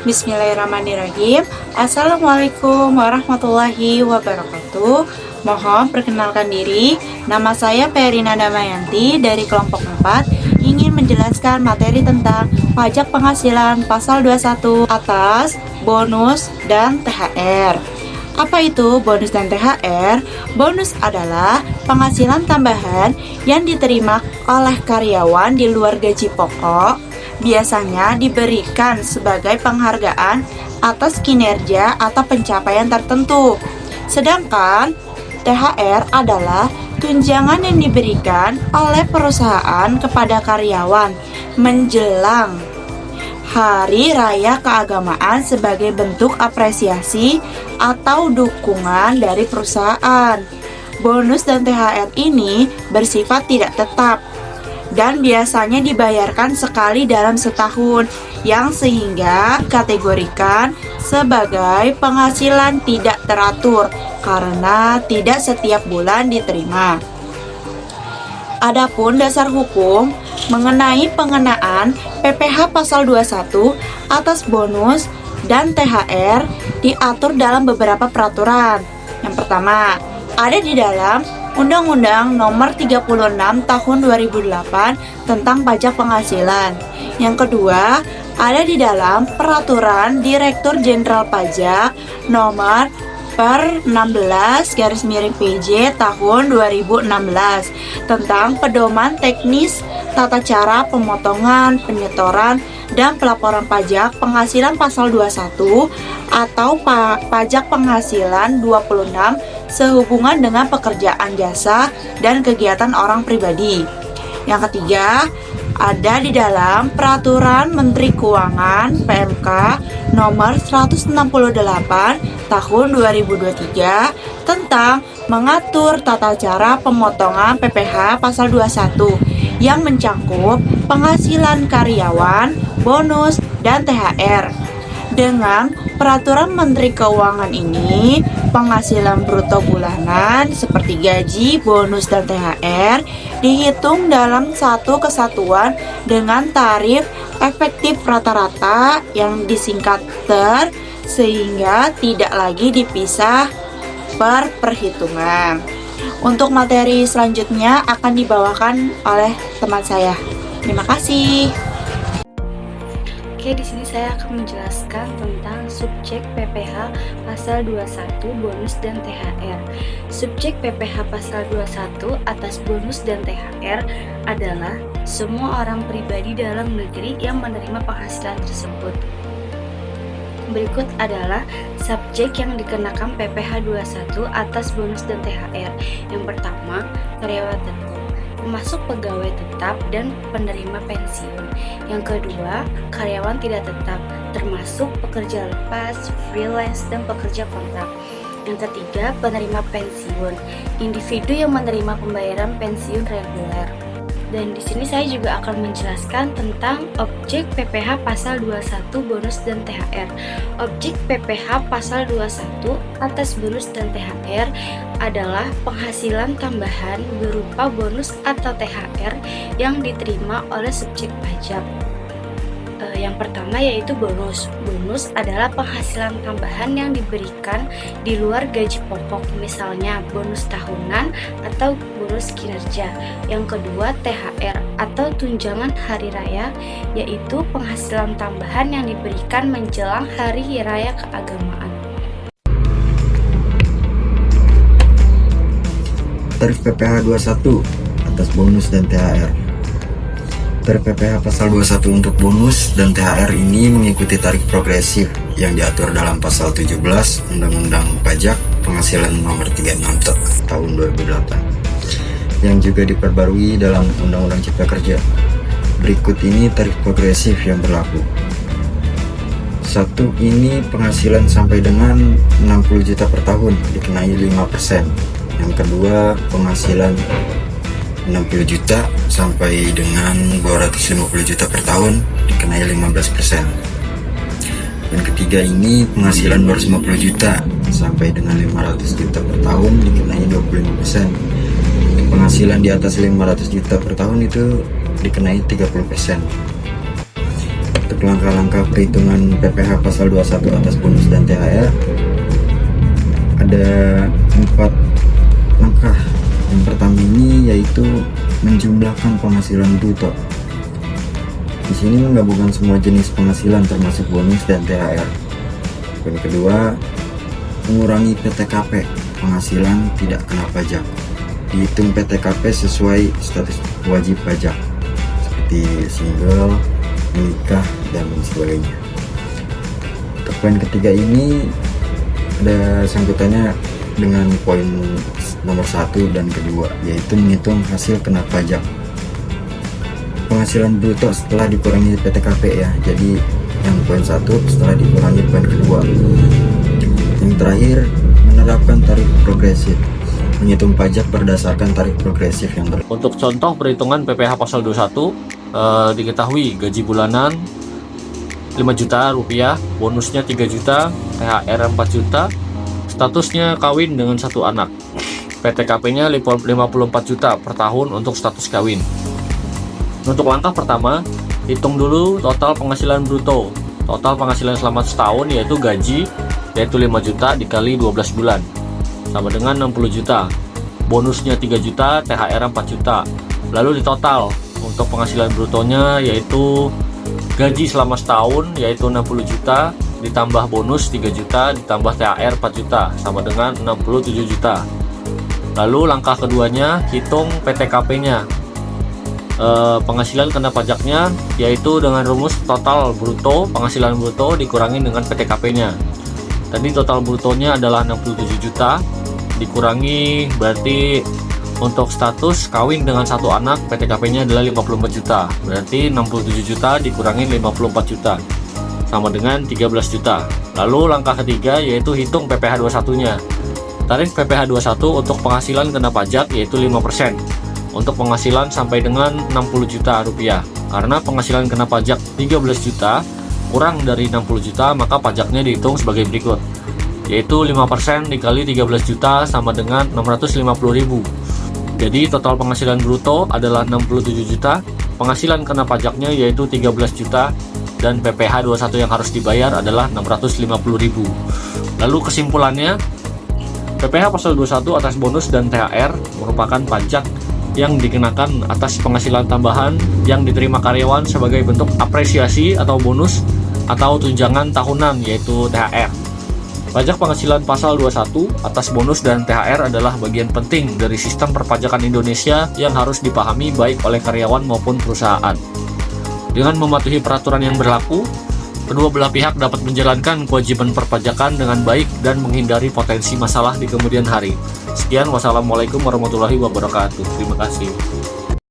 Bismillahirrahmanirrahim. Assalamualaikum warahmatullahi wabarakatuh. Mohon perkenalkan diri. Nama saya Perina Damayanti dari kelompok 4, ingin menjelaskan materi tentang pajak penghasilan pasal 21 atas bonus dan THR. Apa itu bonus dan THR? Bonus adalah penghasilan tambahan yang diterima oleh karyawan di luar gaji pokok, biasanya diberikan sebagai penghargaan atas kinerja atau pencapaian tertentu. Sedangkan THR adalah tunjangan yang diberikan oleh perusahaan kepada karyawan menjelang Hari Raya Keagamaan sebagai bentuk apresiasi atau dukungan dari perusahaan. Bonus dan THR ini bersifat tidak tetap dan biasanya dibayarkan sekali dalam setahun, yang sehingga kategorikan sebagai penghasilan tidak teratur karena tidak setiap bulan diterima. Adapun dasar hukum mengenai pengenaan PPh pasal 21 atas bonus dan THR diatur dalam beberapa peraturan. Yang pertama, ada di dalam Undang-Undang Nomor 36 Tahun 2008 tentang pajak penghasilan. Yang kedua, ada di dalam Peraturan Direktur Jenderal Pajak Nomor per 16/PJ tahun 2016 tentang pedoman teknis tata cara pemotongan, penyetoran, dan pelaporan pajak penghasilan pasal 21 atau pajak penghasilan 26 sehubungan dengan pekerjaan jasa dan kegiatan orang pribadi. Yang ketiga, ada di dalam Peraturan Menteri Keuangan PMK Nomor 168 Tahun 2023 tentang mengatur tata cara pemotongan PPh pasal 21 yang mencakup penghasilan karyawan, bonus, dan THR. Dengan Peraturan Menteri Keuangan ini, penghasilan bruto bulanan seperti gaji, bonus, dan THR dihitung dalam satu kesatuan dengan tarif efektif rata-rata yang disingkat TER, sehingga tidak lagi dipisah per perhitungan. Untuk materi selanjutnya akan dibawakan oleh teman saya. Terima kasih. Oke, di sini saya akan menjelaskan tentang subjek PPh pasal 21 bonus dan THR. Subjek PPh pasal 21 atas bonus dan THR adalah semua orang pribadi dalam negeri yang menerima penghasilan tersebut. Berikut adalah subjek yang dikenakan PPh 21 atas bonus dan THR. Yang pertama, karyawan tetap, termasuk pegawai tetap dan penerima pensiun. Yang kedua, karyawan tidak tetap, termasuk pekerja lepas, freelance, dan pekerja kontrak. Yang ketiga, penerima pensiun, individu yang menerima pembayaran pensiun reguler. Dan di sini saya juga akan menjelaskan tentang objek PPh pasal 21 bonus dan THR. Objek PPh pasal 21 atas bonus dan THR adalah penghasilan tambahan berupa bonus atau THR yang diterima oleh subjek pajak. Yang pertama yaitu bonus. Bonus adalah penghasilan tambahan yang diberikan di luar gaji pokok, misalnya bonus tahunan atau bonus kinerja. Yang kedua, THR atau tunjangan hari raya, yaitu penghasilan tambahan yang diberikan menjelang hari raya keagamaan. Tarif PPh 21 atas bonus dan THR. Tarif PPh pasal 21 untuk bonus dan THR ini mengikuti tarif progresif yang diatur dalam pasal 17 Undang-Undang Pajak Penghasilan Nomor 36 Tahun 2008 yang juga diperbarui dalam Undang-Undang Cipta Kerja. Berikut ini tarif progresif yang berlaku. 1. Ini penghasilan sampai dengan 60 juta per tahun dikenai 5%. Yang kedua, penghasilan 60 juta sampai dengan 250 juta per tahun dikenai 15%. Yang ketiga ini penghasilan 250 juta sampai dengan 500 juta per tahun dikenai 25%. Penghasilan di atas 500 juta per tahun itu dikenai 30%. untuk langkah-langkah perhitungan PPh pasal 21 atas bonus dan THR ada 4 langkah. Yang pertama ini yaitu menjumlahkan penghasilan bruto. Di sini menggabungkan semua jenis penghasilan termasuk bonus dan THR. Yang kedua, mengurangi PTKP, penghasilan tidak kena pajak. Dihitung PTKP sesuai status wajib pajak seperti single, menikah, dan sebagainya. Untuk poin ketiga ini ada sangkutannya dengan poin nomor 1 dan kedua, yaitu menghitung hasil kena pajak penghasilan bruto setelah dikurangi PTKP ya. Jadi yang poin 1 setelah dikurangi poin kedua. Yang terakhir, menerapkan tarif progresif, menghitung pajak berdasarkan tarif progresif yang Untuk contoh perhitungan PPh pasal 21, diketahui gaji bulanan 5 juta rupiah, bonusnya 3 juta, THR 4 juta, statusnya kawin dengan 1 anak. PTKP-nya 54 juta per tahun untuk status kawin. Untuk langkah pertama, hitung dulu total penghasilan bruto. Total penghasilan selama setahun yaitu gaji, yaitu 5 juta dikali 12 bulan, sama dengan 60 juta. Bonusnya 3 juta, THR 4 juta. Lalu ditotal untuk penghasilan brutonya yaitu gaji selama setahun yaitu 60 juta, ditambah bonus 3 juta, ditambah THR 4 juta, sama dengan 67 juta. Lalu langkah keduanya, hitung PTKP-nya. Penghasilan kena pajaknya yaitu dengan rumus total bruto, penghasilan bruto dikurangi dengan PTKP-nya. Tadi total brutonya adalah 67 juta, dikurangi berarti untuk status kawin dengan 1 anak PTKP-nya adalah 54 juta. Berarti 67 juta dikurangi 54 juta, sama dengan 13 juta. Lalu langkah ketiga yaitu hitung PPh 21-nya. Tarif PPh 21 untuk penghasilan kena pajak yaitu 5%. Untuk penghasilan sampai dengan 60 juta rupiah. Karena penghasilan kena pajak 13 juta kurang dari 60 juta, maka pajaknya dihitung sebagai berikut, yaitu 5% dikali 13 juta sama dengan 650.000. Jadi total penghasilan bruto adalah 67 juta, penghasilan kena pajaknya yaitu 13 juta, dan PPh 21 yang harus dibayar adalah 650.000. Lalu kesimpulannya, PPh pasal 21 atas bonus dan THR merupakan pajak yang dikenakan atas penghasilan tambahan yang diterima karyawan sebagai bentuk apresiasi atau bonus atau tunjangan tahunan yaitu THR. Pajak penghasilan pasal 21 atas bonus dan THR adalah bagian penting dari sistem perpajakan Indonesia yang harus dipahami baik oleh karyawan maupun perusahaan. Dengan mematuhi peraturan yang berlaku, kedua belah pihak dapat menjalankan kewajiban perpajakan dengan baik dan menghindari potensi masalah di kemudian hari. Sekian, wassalamualaikum warahmatullahi wabarakatuh. Terima kasih.